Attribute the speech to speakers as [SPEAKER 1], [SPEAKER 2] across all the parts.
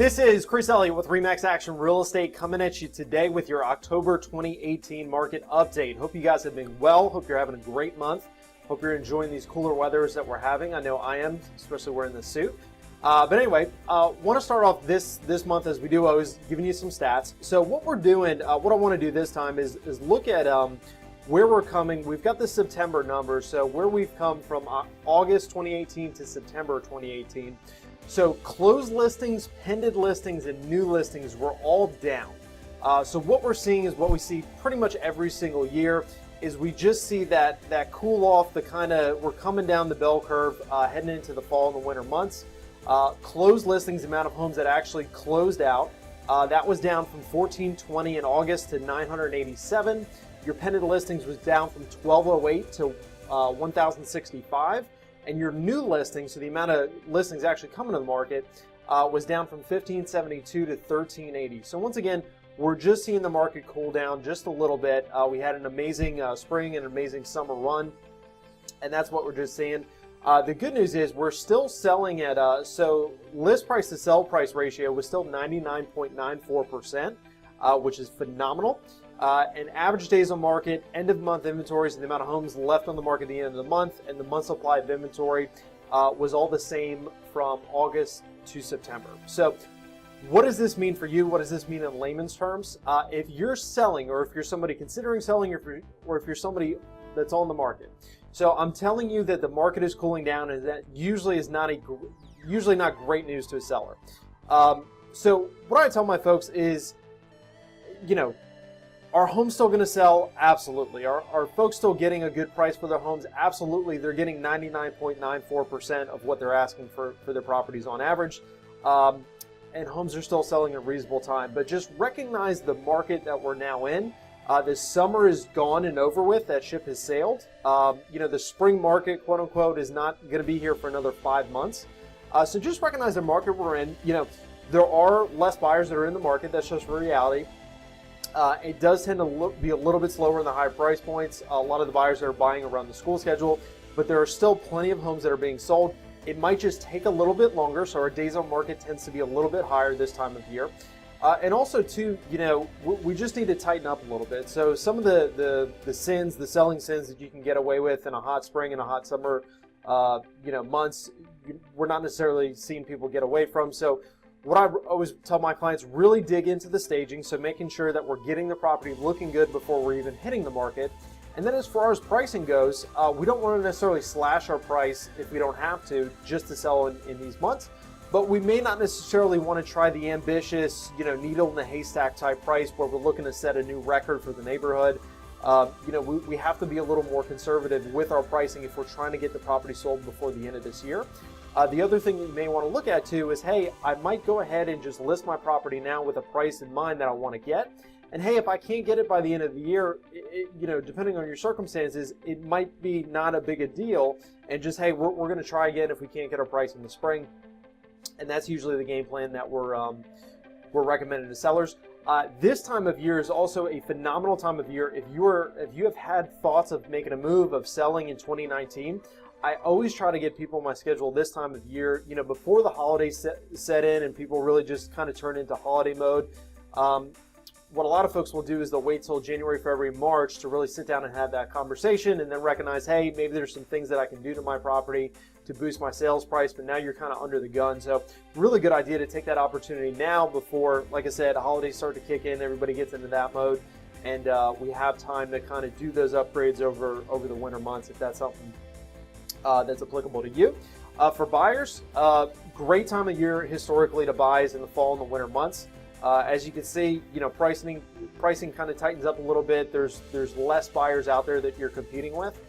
[SPEAKER 1] This is Chris Elliott with Remax Action Real Estate coming at you today with your October 2018 market update. Hope you guys have been well. Hope you're having a great month. Hope you're enjoying these cooler weathers that we're having. I know I am, especially wearing the suit. But anyway, want to start off this month as we do always, giving you some stats. So what we're doing, what I want to do this time is look at where we're coming. We've got the September numbers, so where we've come from August 2018 to September 2018. So closed listings, pending listings, and new listings were all down. So what we're seeing is what we see pretty much every single year is we just see that cool off, we're coming down the bell curve heading into the fall and the winter months. Closed listings, the amount of homes that actually closed out, that was down from 1420 in August to 987. Your pending listings was down from 1208 to 1065. And your new listings, so the amount of listings actually coming to the market, was down from 1572 to 1380. So once again, we're just seeing the market cool down just a little bit. We had an amazing spring and an amazing summer run, and that's what we're just seeing. The good news is we're still selling at, so list price to sell price ratio was still 99.94%, which is phenomenal. And average days on market, end of month inventories, and the amount of homes left on the market at the end of the month, and the month supply of inventory was all the same from August to September. So what does this mean for you? What does this mean in layman's terms? If you're selling, or if you're somebody considering selling, or if you're somebody that's on the market. So I'm telling you that the market is cooling down, and that usually is not great news to a seller. So what I tell my folks is, are homes still going to sell? Absolutely. Are folks still getting a good price for their homes? Absolutely. They're getting 99.94% of what they're asking for their properties on average. And homes are still selling at a reasonable time. But just recognize the market that we're now in. The summer is gone and over with. That ship has sailed. The spring market, quote unquote, is not going to be here for another 5 months. So just recognize the market we're in. There are less buyers that are in the market. That's just reality. It does tend to be a little bit slower in the high price points. A lot of the buyers are buying around the school schedule, but there are still plenty of homes that are being sold. It might just take a little bit longer, so our days on market tends to be a little bit higher this time of year. And also, too, we just need to tighten up a little bit. So some of the sins, the selling sins that you can get away with in a hot spring and a hot summer, months, we're not necessarily seeing people get away from. So what I always tell my clients, really dig into the staging, so making sure that we're getting the property looking good before we're even hitting the market. And then as far as pricing goes, we don't want to necessarily slash our price if we don't have to, just to sell in these months. But we may not necessarily want to try the ambitious, needle in the haystack type price where we're looking to set a new record for the neighborhood. We have to be a little more conservative with our pricing if we're trying to get the property sold before the end of this year. The other thing that you may want to look at too is, hey, I might go ahead and just list my property now with a price in mind that I want to get. And hey, if I can't get it by the end of the year, depending on your circumstances, it might be not a big a deal. And just, hey, we're going to try again if we can't get our price in the spring. And that's usually the game plan that we're recommending to sellers. This time of year is also a phenomenal time of year. If you have had thoughts of making a move, of selling in 2019, I always try to get people on my schedule this time of year, before the holidays set in and people really just kind of turn into holiday mode. What a lot of folks will do is they'll wait till January, February, March to really sit down and have that conversation, and then recognize, hey, maybe there's some things that I can do to my property to boost my sales price, but now you're kind of under the gun. So really good idea to take that opportunity now before, like I said, holidays start to kick in, everybody gets into that mode, and we have time to kind of do those upgrades over the winter months if that's something that's applicable to you. For buyers, great time of year historically to buy is in the fall and the winter months. As you can see, pricing kind of tightens up a little bit. There's less buyers out there that you're competing with.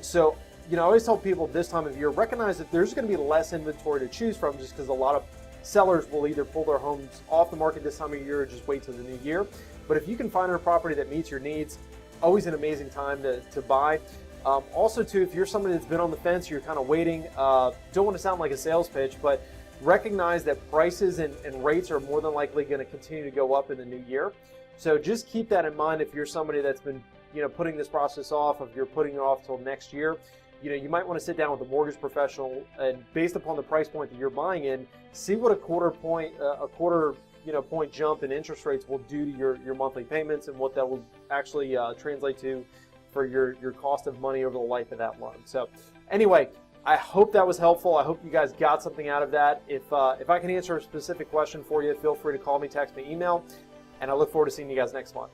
[SPEAKER 1] So I always tell people this time of year, recognize that there's going to be less inventory to choose from, just because a lot of sellers will either pull their homes off the market this time of year or just wait till the new year. But if you can find a property that meets your needs, always an amazing time to buy. Also, too, if you're somebody that's been on the fence, you're kind of waiting, don't want to sound like a sales pitch, but recognize that prices and rates are more than likely going to continue to go up in the new year. So just keep that in mind if you're somebody that's been putting this process off, if you're putting it off till next year. you might want to sit down with a mortgage professional and, based upon the price point that you're buying in, see what a quarter point jump in interest rates will do to your monthly payments, and what that will actually translate to for your cost of money over the life of that loan. So anyway, I hope that was helpful. I hope you guys got something out of that. If I can answer a specific question for you, feel free to call me, text me, email, and I look forward to seeing you guys next month.